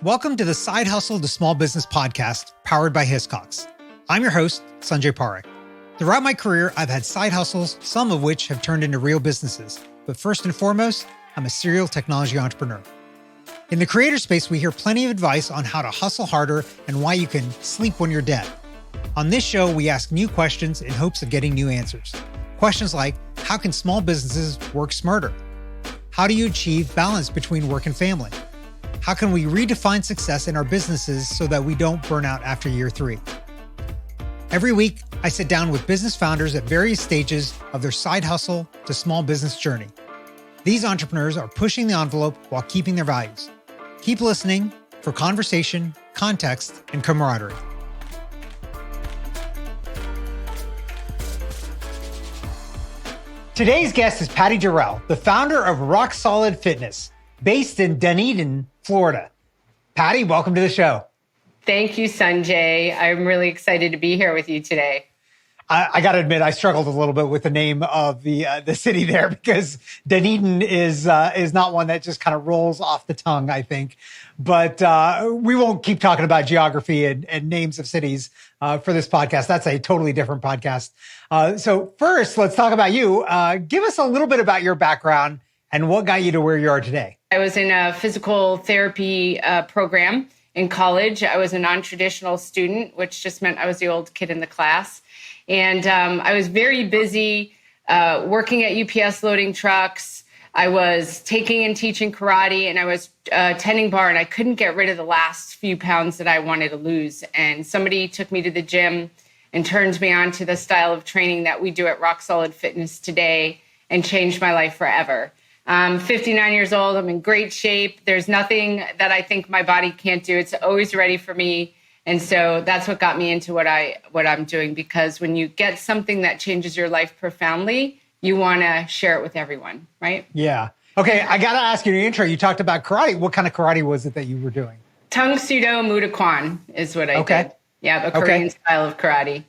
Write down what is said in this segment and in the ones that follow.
Welcome to the Side Hustle to Small Business podcast, powered by Hiscox. I'm your host, Sanjay Parekh. Throughout my career, I've had side hustles, some of which have turned into real businesses. But first and foremost, I'm a serial technology entrepreneur. In the creator space, we hear plenty of advice on how to hustle harder and why you can sleep when you're dead. On this show, we ask new questions in hopes of getting new answers. Questions like, how can small businesses work smarter? How do you achieve balance between work and family? How can we redefine success in our businesses so that we don't burn out after year 3? Every week, I sit down with business founders at various stages of their side hustle to small business journey. These entrepreneurs are pushing the envelope while keeping their values. Keep listening for conversation, context, and camaraderie. Today's guest is Patty Durrell, the founder of Rock Solid Fitness, based in Dunedin, Florida. Patty, welcome to the show. Thank you, Sanjay. I'm really excited to be here with you today. I got to admit, I struggled a little bit with the name of the city there because Dunedin is not one that just kind of rolls off the tongue, I think. But we won't keep talking about geography and names of cities for this podcast. That's a totally different podcast. So first, let's talk about you. Give us a little bit about your background and what got you to where you are today. I was in a physical therapy program in college. I was a non-traditional student, which just meant I was the old kid in the class. And I was very busy working at UPS loading trucks. I was taking and teaching karate, and I was tending bar, and I couldn't get rid of the last few pounds that I wanted to lose. And somebody took me to the gym and turned me on to the style of training that we do at Rock Solid Fitness today and changed my life forever. I'm 59 years old. I'm in great shape. There's nothing that I think my body can't do. It's always ready for me. And so that's what got me into what I'm doing, because when you get something that changes your life profoundly, you want to share it with everyone, right? Yeah. Okay, I got to ask you in the intro, you talked about karate. What kind of karate was it that you were doing? Tung Sudo Mudakwon is what I did. Yeah, a Korean style of karate.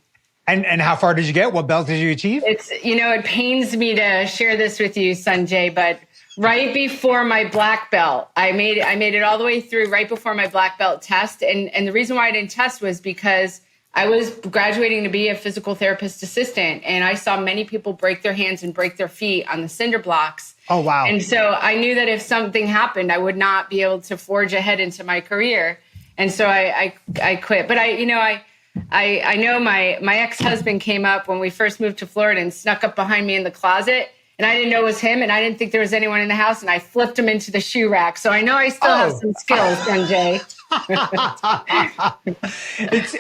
And how far did you get? What belt did you achieve? It pains me to share this with you, Sanjay, but right before my black belt, I made it all the way through right before my black belt test. And the reason why I didn't test was because I was graduating to be a physical therapist assistant, and I saw many people break their hands and break their feet on the cinder blocks. Oh, wow. And so I knew that if something happened, I would not be able to forge ahead into my career. And so I quit. But I know my ex-husband came up when we first moved to Florida and snuck up behind me in the closet. And I didn't know it was him, and I didn't think there was anyone in the house, and I flipped him into the shoe rack. So I know I still have some skills, Sanjay.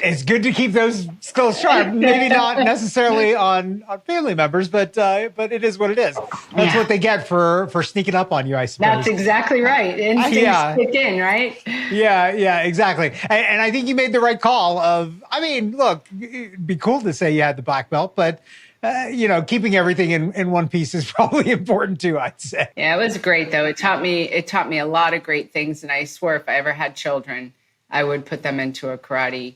It's good to keep those skills sharp. Maybe not necessarily on family members, but it is what it is. That's what they get for sneaking up on you, I suppose. That's exactly right. Instincts kick in, right? Yeah, exactly. And I think you made the right call look, it'd be cool to say you had the black belt, but keeping everything in one piece is probably important too, I'd say. Yeah, it was great though. It taught me a lot of great things. And I swore if I ever had children, I would put them into a karate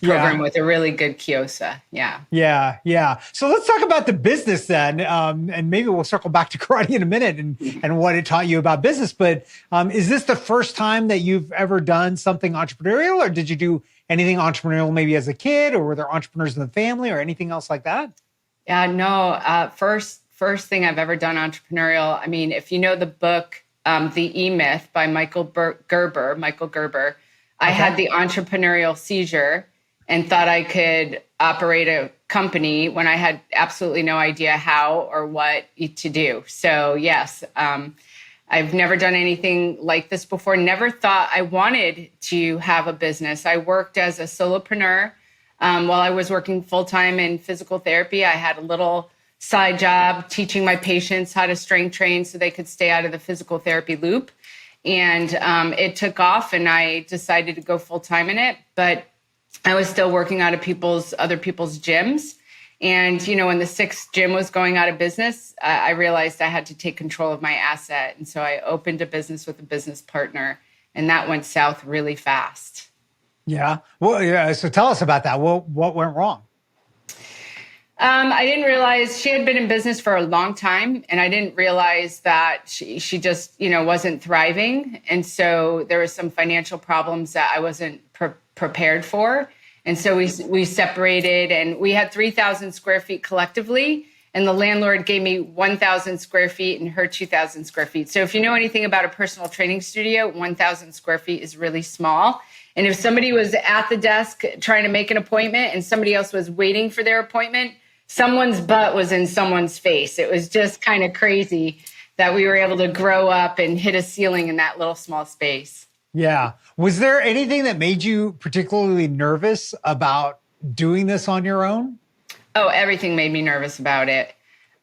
program with a really good kyosa. Yeah. So let's talk about the business then. And maybe we'll circle back to karate in a minute and what it taught you about business. But is this the first time that you've ever done something entrepreneurial, or did you do anything entrepreneurial maybe as a kid, or were there entrepreneurs in the family or anything else like that? Yeah, no. First thing I've ever done entrepreneurial. I mean, if you know the book, The E-Myth by Michael Gerber, I had the entrepreneurial seizure and thought I could operate a company when I had absolutely no idea how or what to do. So yes, I've never done anything like this before. Never thought I wanted to have a business. I worked as a solopreneur. While I was working full-time in physical therapy, I had a little side job teaching my patients how to strength train so they could stay out of the physical therapy loop. And it took off, and I decided to go full-time in it. But I was still working out of other people's gyms. And, when the 6th gym was going out of business, I realized I had to take control of my asset. And so I opened a business with a business partner, and that went south really fast. Yeah. Well, yeah. So tell us about that. What went wrong? I didn't realize she had been in business for a long time, and I didn't realize that she just, wasn't thriving. And so there was some financial problems that I wasn't prepared for. And so we separated, and we had 3,000 square feet collectively. And the landlord gave me 1,000 square feet and her 2,000 square feet. So if you know anything about a personal training studio, 1,000 square feet is really small. And if somebody was at the desk trying to make an appointment and somebody else was waiting for their appointment, someone's butt was in someone's face. It was just kind of crazy that we were able to grow up and hit a ceiling in that little small space. Yeah. Was there anything that made you particularly nervous about doing this on your own? Oh, everything made me nervous about it.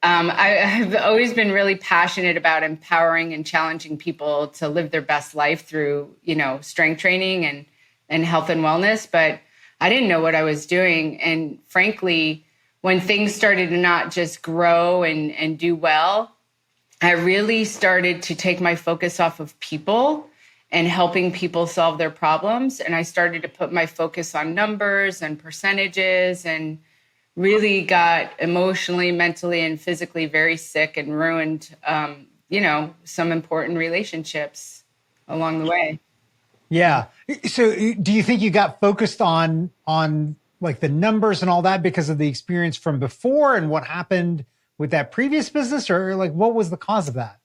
I've always been really passionate about empowering and challenging people to live their best life through, strength training and health and wellness. But I didn't know what I was doing. And frankly, when things started to not just grow and do well, I really started to take my focus off of people and helping people solve their problems. And I started to put my focus on numbers and percentages, and really got emotionally, mentally, and physically very sick and ruined, some important relationships along the way. Yeah. So do you think you got focused on like the numbers and all that because of the experience from before and what happened with that previous business, or like what was the cause of that?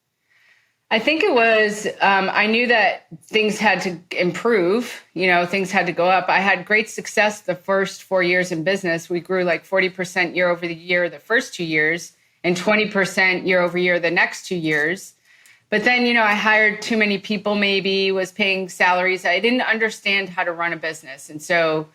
I think it was, I knew that things had to improve, things had to go up. I had great success the first 4 years in business. We grew like 40% year over the year the first 2 years and 20% year over year the next 2 years. But then, I hired too many people, maybe was paying salaries. I didn't understand how to run a business. And so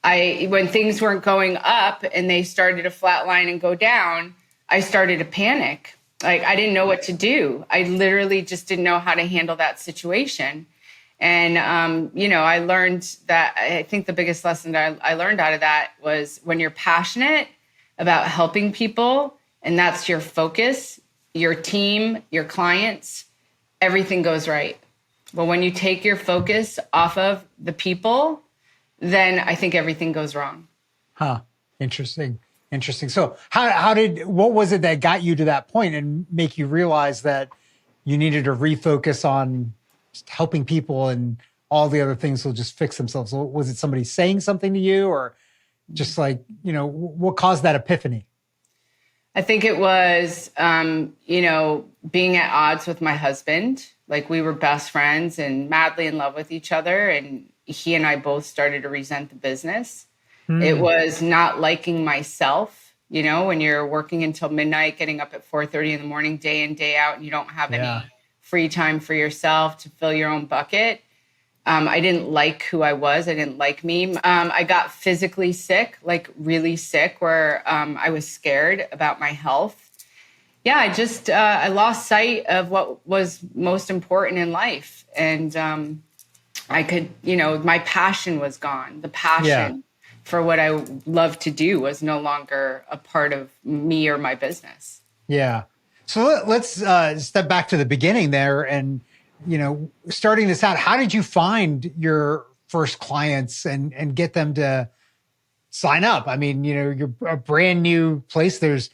when things weren't going up and they started to flatline and go down, I started to panic. Like, I didn't know what to do. I literally just didn't know how to handle that situation. And, I learned that, I think the biggest lesson that I learned out of that was when you're passionate about helping people, and that's your focus, your team, your clients, everything goes right. But when you take your focus off of the people, then I think everything goes wrong. Huh. Interesting. So what was it that got you to that point and make you realize that you needed to refocus on just helping people and all the other things will just fix themselves? Was it somebody saying something to you, or just like, what caused that epiphany? I think it was, being at odds with my husband. Like, we were best friends and madly in love with each other. And he and I both started to resent the business. It was not liking myself, when you're working until midnight, getting up at 4:30 in the morning, day in, day out, and you don't have any free time for yourself to fill your own bucket. I didn't like who I was. I didn't like me. I got physically sick, like really sick, where I was scared about my health. Yeah, I lost sight of what was most important in life. And I could, my passion was gone. The passion for what I love to do was no longer a part of me or my business. Yeah. So let's step back to the beginning there. And, starting this out, how did you find your first clients and get them to sign up? I mean, you're a brand new place. There's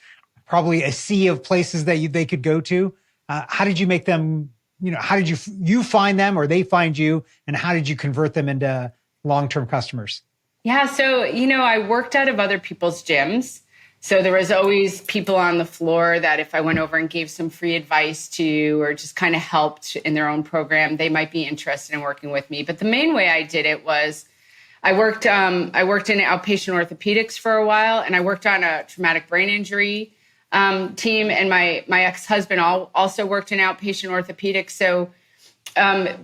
probably a sea of places that they could go to. How did you make them, how did you find them, or they find you? And how did you convert them into long-term customers? Yeah. So, I worked out of other people's gyms. So there was always people on the floor that if I went over and gave some free advice to, or just kind of helped in their own program, they might be interested in working with me. But the main way I did it was I worked in outpatient orthopedics for a while, and I worked on a traumatic brain injury team. And my ex-husband also worked in outpatient orthopedics. So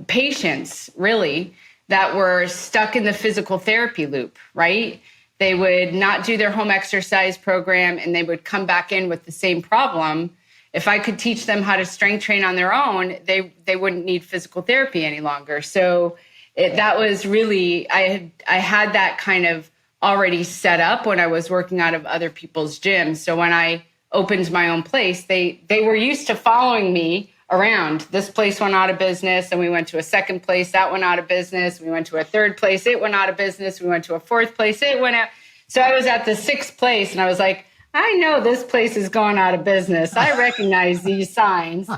patients really that were stuck in the physical therapy loop, right? They would not do their home exercise program and they would come back in with the same problem. If I could teach them how to strength train on their own, they wouldn't need physical therapy any longer. So that was really, I had that kind of already set up when I was working out of other people's gyms. So when I opened my own place, they were used to following me around. This place went out of business, and we went to a second place, that went out of business. We went to a third place, it went out of business. We went to a fourth place, it went out. So I was at the sixth place, and I was like, I know this place is going out of business. I recognize these signs.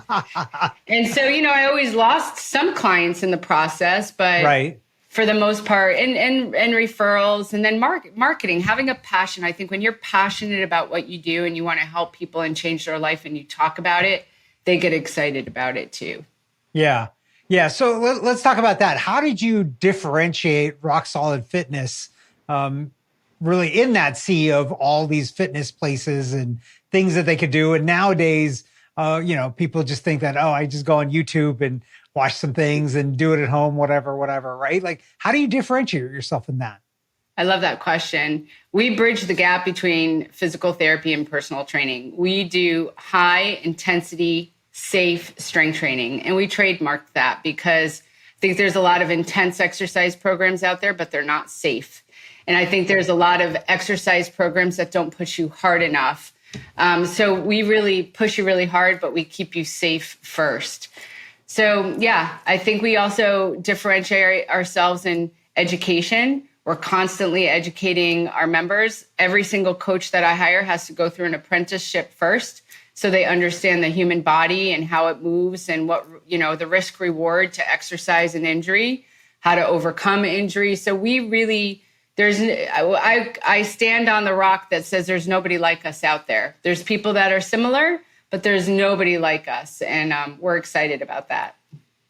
And so, I always lost some clients in the process, but right. For the most part, and referrals, and then marketing, having a passion. I think when you're passionate about what you do and you want to help people and change their life and you talk about it, they get excited about it too. Yeah. Yeah. So let's talk about that. How did you differentiate Rock Solid Fitness really in that sea of all these fitness places and things that they could do? And nowadays, people just think that, I just go on YouTube and watch some things and do it at home, whatever, right? Like, how do you differentiate yourself in that? I love that question. We bridge the gap between physical therapy and personal training. We do high intensity, safe strength training. And we trademarked that because I think there's a lot of intense exercise programs out there, but they're not safe. And I think there's a lot of exercise programs that don't push you hard enough. So we really push you really hard, but we keep you safe first. So, yeah, I think we also differentiate ourselves in education. We're constantly educating our members. Every single coach that I hire has to go through an apprenticeship first, so they understand the human body and how it moves and what, the risk reward to exercise and injury, how to overcome injury. So we really, I stand on the rock that says there's nobody like us out there. There's people that are similar, but there's nobody like us. And we're excited about that.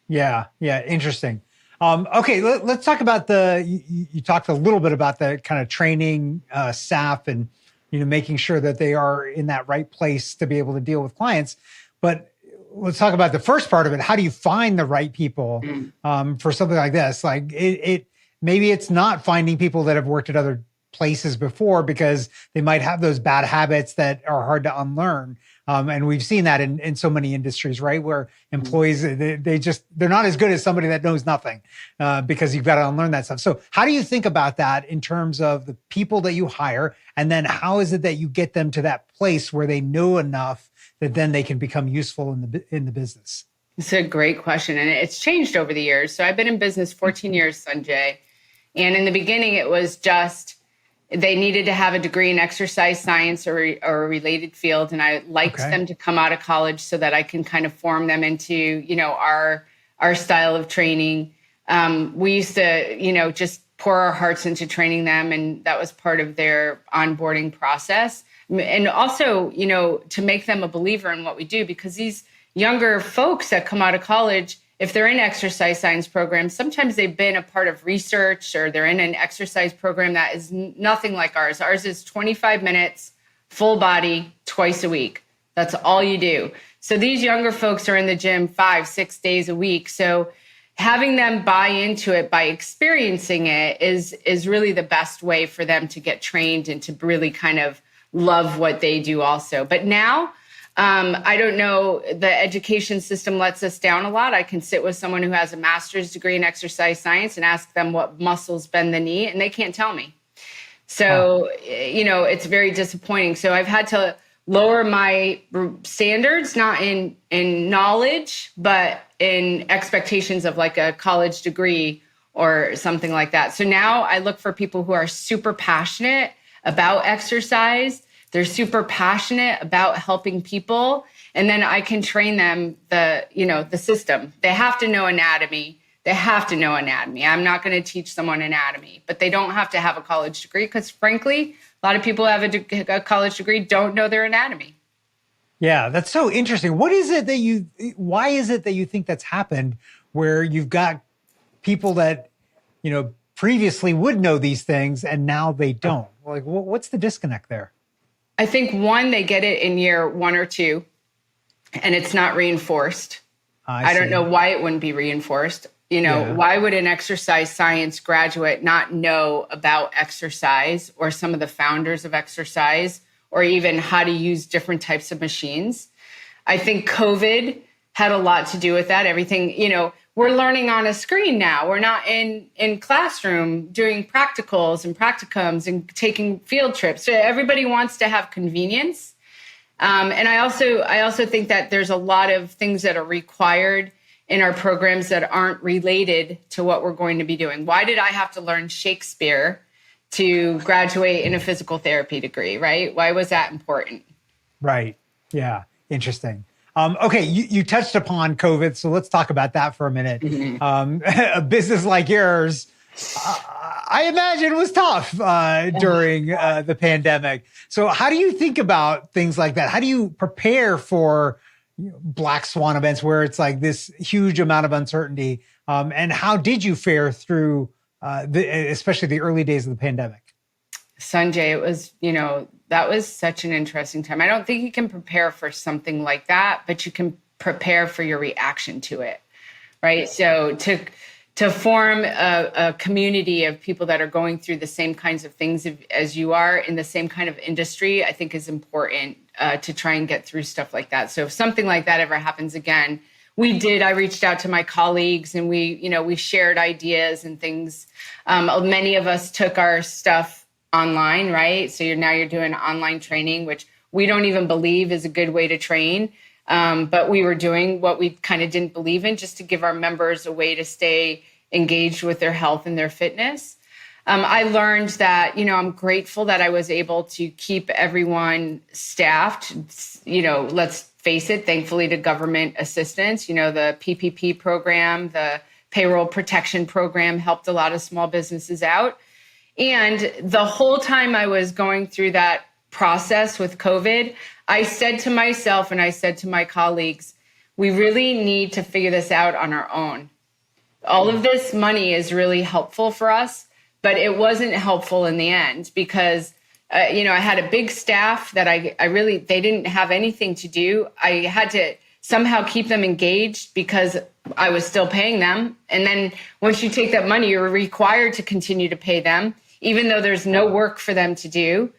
Yeah. Interesting. Okay. Let's talk about you talked a little bit about the kind of training staff and, making sure that they are in that right place to be able to deal with clients. But let's talk about the first part of it. How do you find the right people for something like this? Like maybe it's not finding people that have worked at other places before because they might have those bad habits that are hard to unlearn. And we've seen that in so many industries, right? Where employees, they're not as good as somebody that knows nothing because you've got to unlearn that stuff. So how do you think about that in terms of the people that you hire? And then how is it that you get them to that place where they know enough that then they can become useful in the business? It's a great question. And it's changed over the years. So I've been in business 14 years, Sanjay. And in the beginning, it was just, they needed to have a degree in exercise science or a related field. And I liked them to come out of college so that I can kind of form them into, our style of training. We used to, just pour our hearts into training them. And that was part of their onboarding process. And also, to make them a believer in what we do, because these younger folks that come out of college, if they're in exercise science programs, sometimes they've been a part of research or they're in an exercise program that is nothing like ours. Ours is 25 minutes, full body, twice a week. That's all you do. So these younger folks are in the gym 5-6 days a week. So having them buy into it by experiencing it is really the best way for them to get trained and to really kind of love what they do also. But now, I don't know, the education system lets us down a lot. I can sit with someone who has a master's degree in exercise science and ask them what muscles bend the knee, and they can't tell me. So, it's very disappointing. So I've had to lower my standards, not in knowledge, but in expectations of like a college degree or something like that. So now I look for people who are super passionate about exercise. They're super passionate about helping people. And then I can train them the system. They have to know anatomy. I'm not going to teach someone anatomy, but they don't have to have a college degree because frankly, a lot of people who have a college degree don't know their anatomy. Yeah, that's so interesting. Why is it that you think that's happened where you've got people that, previously would know these things and now they don't? Like, what's the disconnect there? I think one, they get it in year 1 or 2 and it's not reinforced. I don't know why it wouldn't be reinforced. Why would an exercise science graduate not know about exercise or some of the founders of exercise or even how to use different types of machines? I think COVID had a lot to do with that. Everything, we're learning on a screen now. We're not in classroom doing practicals and practicums and taking field trips. So everybody wants to have convenience. And I also think that there's a lot of things that are required in our programs that aren't related to what we're going to be doing. Why did I have to learn Shakespeare to graduate in a physical therapy degree, right? Why was that important? Right. Yeah. Interesting. Okay. You touched upon COVID. So let's talk about that for a minute. A business like yours, I imagine was tough during the pandemic. So how do you think about things like that? How do you prepare for black swan events where it's like this huge amount of uncertainty? And how did you fare through especially the early days of the pandemic? Sanjay, it was, that was such an interesting time. I don't think you can prepare for something like that, but you can prepare for your reaction to it, right? So to form a community of people that are going through the same kinds of things as you are in the same kind of industry, I think is important to try and get through stuff like that. So if something like that ever happens again, I reached out to my colleagues and we shared ideas and things. Many of us took our stuff online, right? So you're doing online training, which we don't even believe is a good way to train. But we were doing what we kind of didn't believe in just to give our members a way to stay engaged with their health and their fitness. I learned that, I'm grateful that I was able to keep everyone staffed, let's face it, thankfully to government assistance, the PPP program, the payroll protection program helped a lot of small businesses out. And the whole time I was going through that process with COVID, I said to myself and I said to my colleagues, we really need to figure this out on our own. All of this money is really helpful for us, but it wasn't helpful in the end because, I had a big staff that they didn't have anything to do. I had to somehow keep them engaged because I was still paying them. And then once you take that money, you're required to continue to pay them, even though there's no work for them to do.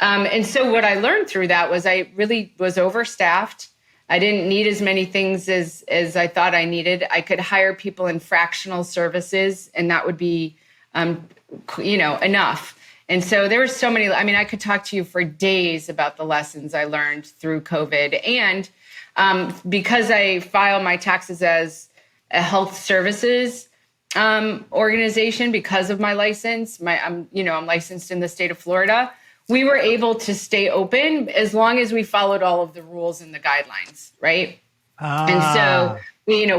And so what I learned through that was I really was overstaffed. I didn't need as many things as I thought I needed. I could hire people in fractional services, and that would be, enough. And so there were so many, I could talk to you for days about the lessons I learned through COVID. And because I file my taxes as a health services organization because of my license, I'm licensed in the state of Florida. We were able to stay open as long as we followed all of the rules and the guidelines, right? And so,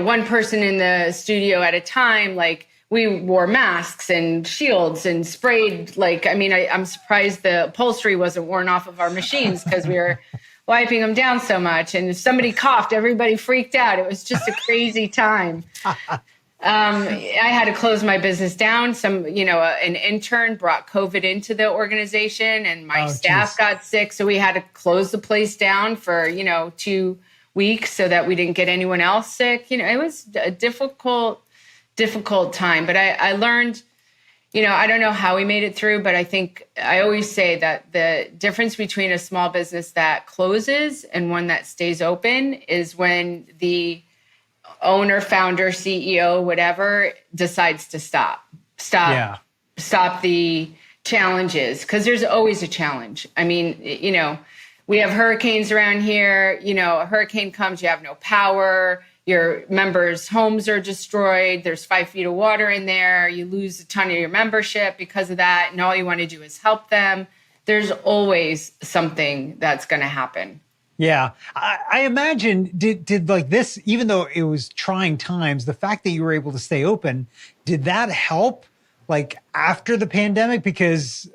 one person in the studio at a time, we wore masks and shields and sprayed, I'm surprised the upholstery wasn't worn off of our machines because we were wiping them down so much. And if somebody coughed, everybody freaked out. It was just a crazy time. I had to close my business down. An intern brought COVID into the organization and my staff got sick. So we had to close the place down for, 2 weeks so that we didn't get anyone else sick. It was a difficult time, but I learned, I don't know how we made it through, but I think I always say that the difference between a small business that closes and one that stays open is when the owner, founder, CEO, whatever, decides to stop the challenges, because there's always a challenge. We have hurricanes around here. A hurricane comes, you have no power. Your members' homes are destroyed. There's 5 feet of water in there. You lose a ton of your membership because of that. And all you want to do is help them. There's always something that's going to happen. Yeah. I imagine did like this, even though it was trying times, the fact that you were able to stay open, did that help after the pandemic? Because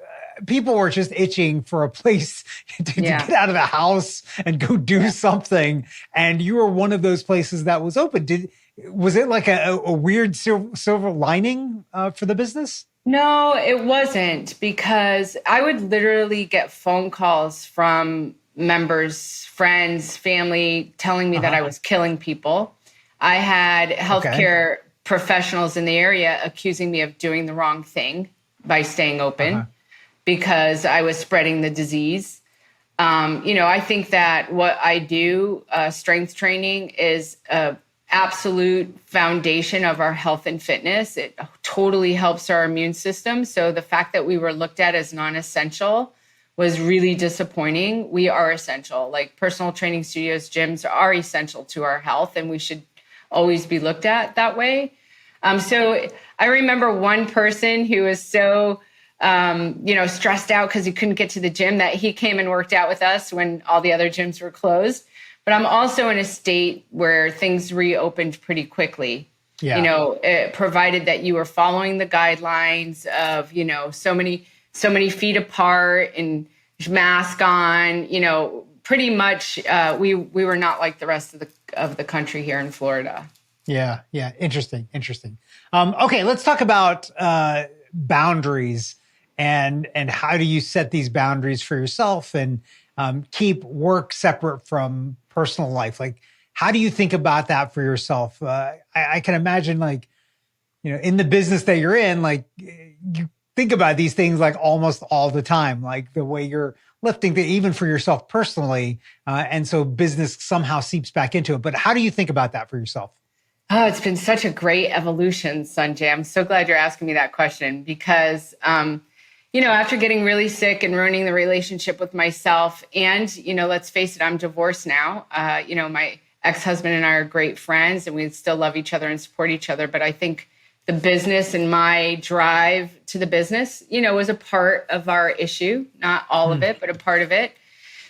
people were just itching for a place to get out of the house and go do something. And you were one of those places that was open. Was it like a weird silver lining for the business? No, it wasn't, because I would literally get phone calls from members, friends, family telling me that I was killing people. I had healthcare professionals in the area accusing me of doing the wrong thing by staying open because I was spreading the disease. I think that what I do, strength training, is an absolute foundation of our health and fitness. It totally helps our immune system. So the fact that we were looked at as non-essential was really disappointing. We are essential. Personal training studios, gyms are essential to our health, and we should always be looked at that way. So I remember one person who was so stressed out because he couldn't get to the gym, that he came and worked out with us when all the other gyms were closed. But I'm also in a state where things reopened pretty quickly. Yeah. Provided that you were following the guidelines of, so many feet apart and mask on, pretty much we were not like the rest of the country here in Florida. Yeah. Interesting. Okay, let's talk about boundaries and how do you set these boundaries for yourself and keep work separate from personal life? Like, how do you think about that for yourself? I can imagine, like, in the business that you're in, like, you think about these things like almost all the time, like the way you're lifting, even for yourself personally. And so business somehow seeps back into it. But how do you think about that for yourself? Oh, it's been such a great evolution, Sanjay. I'm so glad you're asking me that question because, after getting really sick and ruining the relationship with myself and, let's face it, I'm divorced now. My ex-husband and I are great friends and we still love each other and support each other. But I think the business and my drive to the business, was a part of our issue, not all of it, but a part of it.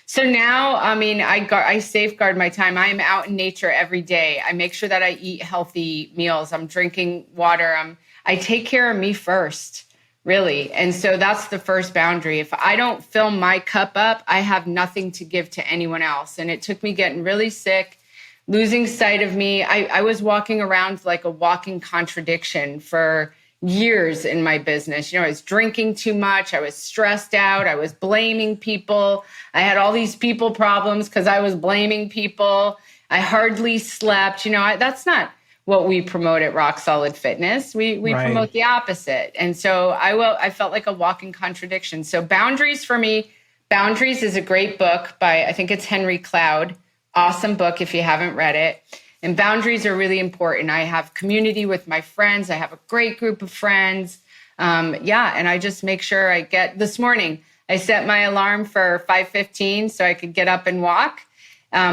So now, I safeguard my time. I am out in nature every day. I make sure that I eat healthy meals. I'm drinking water. I take care of me first, really. And so that's the first boundary. If I don't fill my cup up, I have nothing to give to anyone else. And it took me getting really sick, losing sight of me. I was walking around like a walking contradiction for years in my business. I was drinking too much. I was stressed out. I was blaming people. I had all these people problems because I was blaming people. I hardly slept. That's not what we promote at Rock Solid Fitness. We right. promote the opposite. And so I felt like a walking contradiction. So Boundaries for me, Boundaries is a great book by, I think it's Henry Cloud. Awesome book if you haven't read it. And boundaries are really important. I have community with my friends. I have a great group of friends. And I just make sure this morning, I set my alarm for 5:15 so I could get up and walk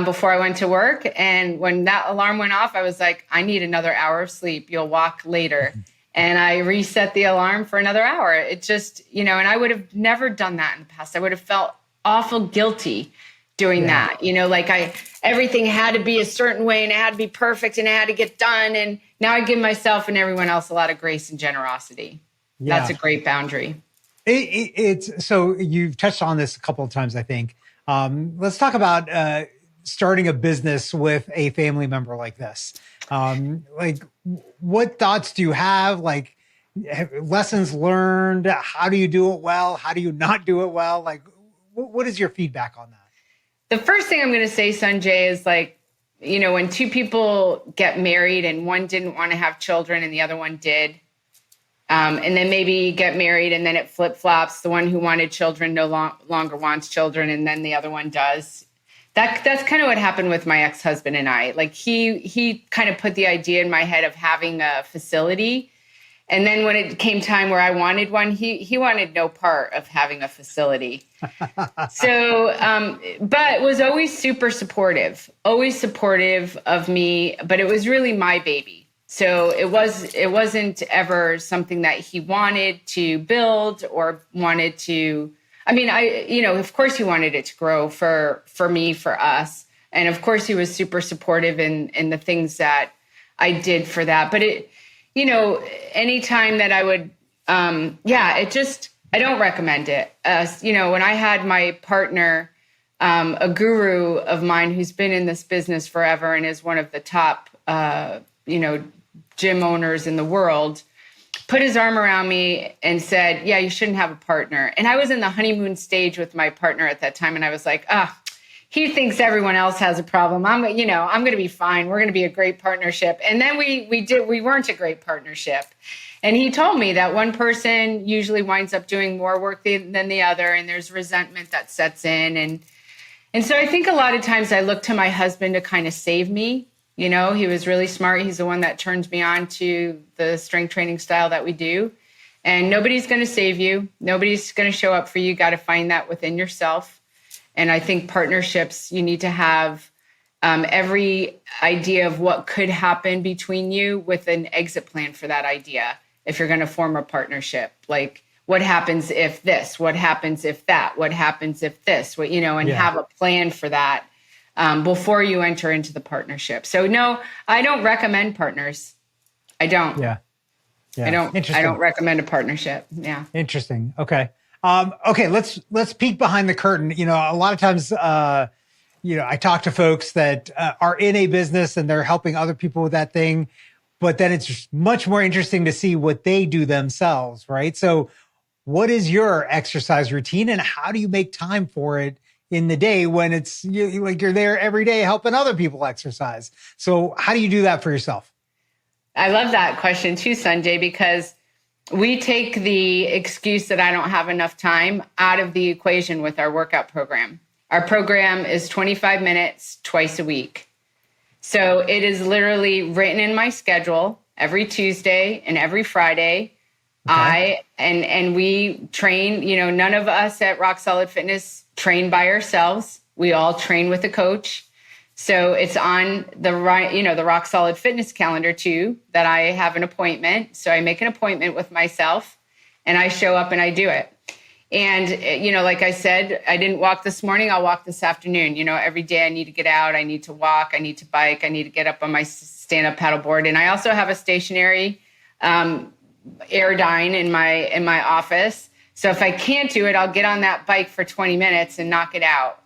before I went to work. And when that alarm went off, I was like, I need another hour of sleep. You'll walk later. And I reset the alarm for another hour. It just, and I would have never done that in the past. I would have felt awful guilty doing that, everything had to be a certain way and it had to be perfect and it had to get done. And now I give myself and everyone else a lot of grace and generosity. Yeah. That's a great boundary. It's so you've touched on this a couple of times, I think. Let's talk about starting a business with a family member like this. What thoughts do you have? Like, lessons learned? How do you do it well? How do you not do it well? Like, what is your feedback on that? The first thing I'm going to say, Sanjay, is when two people get married and one didn't want to have children and the other one did, and then maybe get married and then it flip-flops. The one who wanted children no longer wants children and then the other one does. That's kind of what happened with my ex-husband and I. Like he kind of put the idea in my head of having a facility. And then when it came time where I wanted one, he wanted no part of having a facility. So, but was always super supportive, always supportive of me, but it was really my baby. So it wasn't ever something that he wanted to build or wanted to, of course he wanted it to grow for me, for us. And of course he was super supportive in the things that I did for that. But anytime that I would, I don't recommend it. When I had my partner, a guru of mine who's been in this business forever and is one of the top, gym owners in the world, put his arm around me and said, yeah, you shouldn't have a partner. And I was in the honeymoon stage with my partner at that time. And I was like, he thinks everyone else has a problem. I'm going to be fine. We're going to be a great partnership. And then we weren't a great partnership. And he told me that one person usually winds up doing more work than the other. And there's resentment that sets in. And so I think a lot of times I look to my husband to kind of save me. He was really smart. He's the one that turned me on to the strength training style that we do. And nobody's going to save you. Nobody's going to show up for you. You got to find that within yourself. And I think partnerships, you need to have every idea of what could happen between you with an exit plan for that idea. If you're going to form a partnership, like what happens if this, what happens if that, what happens if this, what, and have a plan for that before you enter into the partnership. So no, I don't recommend partners. I don't. Yeah. I don't recommend a partnership. Yeah. Interesting. Okay. Okay. Let's peek behind the curtain. A lot of times, I talk to folks that are in a business and they're helping other people with that thing, but then it's much more interesting to see what they do themselves, right? So what is your exercise routine and how do you make time for it in the day when it's you're there every day helping other people exercise? So how do you do that for yourself? I love that question too, Sanjay, because we take the excuse that I don't have enough time out of the equation with our workout program. Our program is 25 minutes twice a week. So it is literally written in my schedule every Tuesday and every Friday. Okay. And we train, none of us at Rock Solid Fitness train by ourselves. We all train with a coach. So it's on the Rock Solid Fitness calendar too, that I have an appointment. So I make an appointment with myself and I show up and I do it. And, like I said, I didn't walk this morning. I'll walk this afternoon. Every day I need to get out. I need to walk. I need to bike. I need to get up on my stand-up paddleboard. And I also have a stationary Airdyne in my office. So if I can't do it, I'll get on that bike for 20 minutes and knock it out.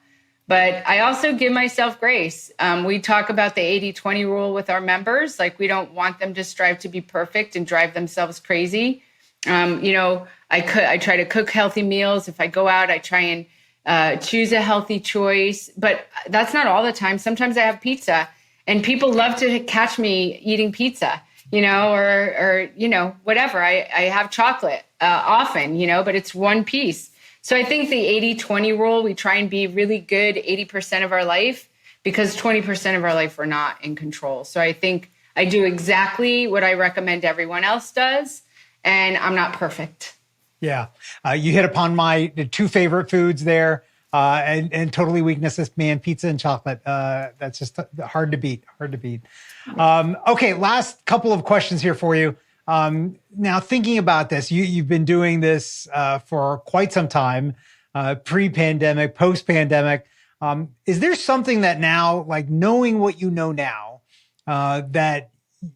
But I also give myself grace. We talk about the 80-20 rule with our members. Like, we don't want them to strive to be perfect and drive themselves crazy. I try to cook healthy meals. If I go out, I try and choose a healthy choice. But that's not all the time. Sometimes I have pizza, and people love to catch me eating pizza, or whatever. I have chocolate often, but it's one piece. So I think the 80-20 rule, we try and be really good 80% of our life, because 20% of our life we're not in control. So I think I do exactly what I recommend everyone else does, and I'm not perfect. Yeah. You hit upon my two favorite foods there, and totally weaknesses, man, pizza and chocolate. That's just hard to beat. Okay, last couple of questions here for you. Now, thinking about this, you've been doing this for quite some time, pre-pandemic, post-pandemic. Is there something that now, like knowing what you know now, that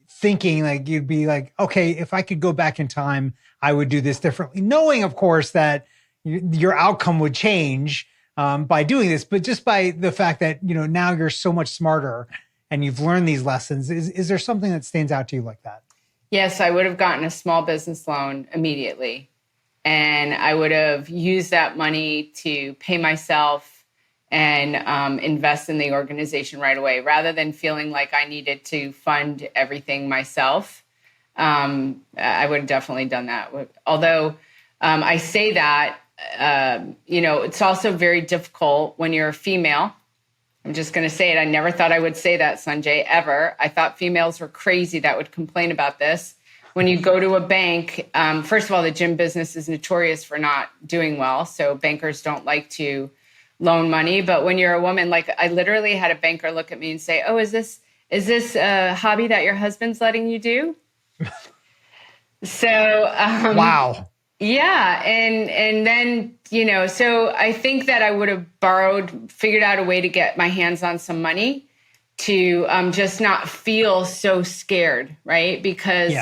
thinking like you'd be like, okay, if I could go back in time, I would do this differently, knowing, of course, that your outcome would change by doing this, but just by the fact that, now you're so much smarter and you've learned these lessons. Is there something that stands out to you like that? Yes, I would have gotten a small business loan immediately. And I would have used that money to pay myself and invest in the organization right away, rather than feeling like I needed to fund everything myself. I would have definitely done that. Although I say that, it's also very difficult when you're a female. I'm just going to say it. I never thought I would say that, Sanjay, ever. I thought females were crazy that would complain about this. When you go to a bank, first of all, the gym business is notorious for not doing well. So bankers don't like to loan money. But when you're a woman, like I literally had a banker look at me and say, "Oh, is this a hobby that your husband's letting you do?" So, wow. Yeah. And then, so I think that I would have figured out a way to get my hands on some money to just not feel so scared, right? Because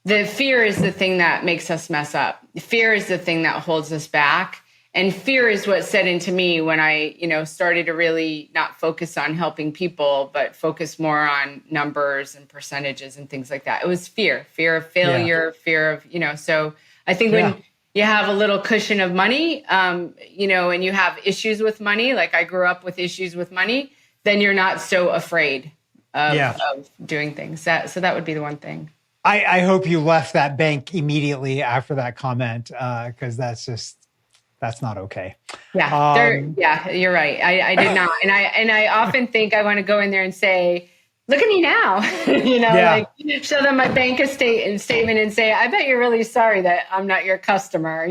the fear is the thing that makes us mess up. Fear is the thing that holds us back. And fear is what set into me when I, started to really not focus on helping people, but focus more on numbers and percentages and things like that. It was fear of failure, fear of, so I think when you have a little cushion of money, and you have issues with money, like I grew up with issues with money, then you're not so afraid of doing things. So that would be the one thing. I hope you left that bank immediately after that comment, because that's not okay. Yeah, you're right. I did not. And I often think I want to go in there and say, look at me now, like show them my bank statement and say, I bet you're really sorry that I'm not your customer,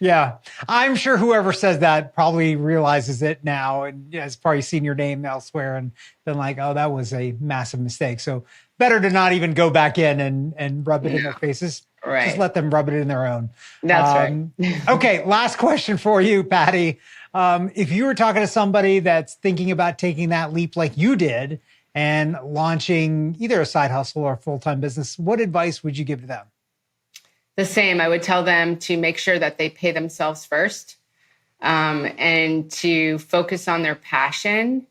Yeah. I'm sure whoever says that probably realizes it now and has probably seen your name elsewhere and been like, oh, that was a massive mistake. So better to not even go back in and rub it in their faces. Right. Just let them rub it in their own. That's right. Okay, last question for you, Patty. If you were talking to somebody that's thinking about taking that leap like you did and launching either a side hustle or a full-time business, what advice would you give to them? The same. I would tell them to make sure that they pay themselves first, and to focus on their passion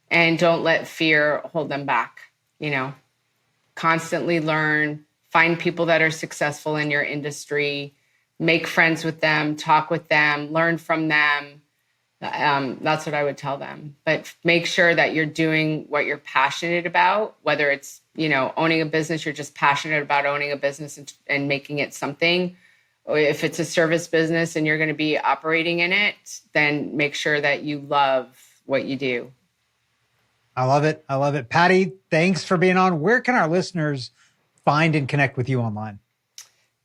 and don't let fear hold them back. Constantly learn, find people that are successful in your industry, make friends with them, talk with them, learn from them. That's what I would tell them. But make sure that you're doing what you're passionate about, whether it's, owning a business, you're just passionate about owning a business and making it something. Or if it's a service business and you're going to be operating in it, then make sure that you love what you do. I love it. I love it. Patty, thanks for being on. Where can our listeners find and connect with you online?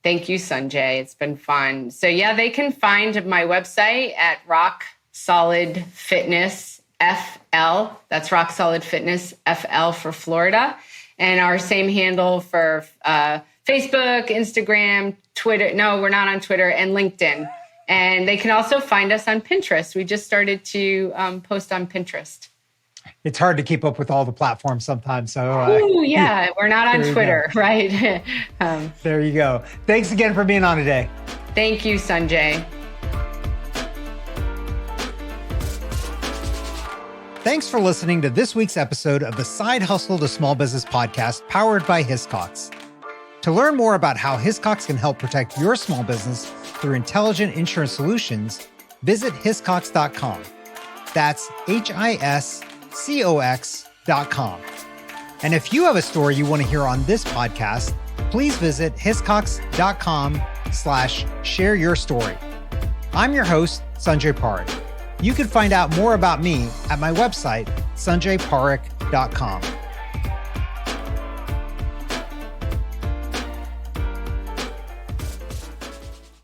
Thank you, Sanjay. It's been fun. So they can find my website at Rock Solid Fitness FL. That's Rock Solid Fitness FL for Florida. And our same handle for Facebook, Instagram, Twitter. No, we're not on Twitter, and LinkedIn. And they can also find us on Pinterest. We just started to post on Pinterest. It's hard to keep up with all the platforms sometimes. So, we're not on Twitter, right? There you go. Thanks again for being on today. Thank you, Sanjay. Thanks for listening to this week's episode of the Side Hustle to Small Business podcast powered by Hiscox. To learn more about how Hiscox can help protect your small business through intelligent insurance solutions, visit hiscox.com. That's HISCOX.com. And if you have a story you want to hear on this podcast, please visit hiscox.com/share your story. I'm your host, Sanjay Parikh. You can find out more about me at my website, sanjayparikh.com.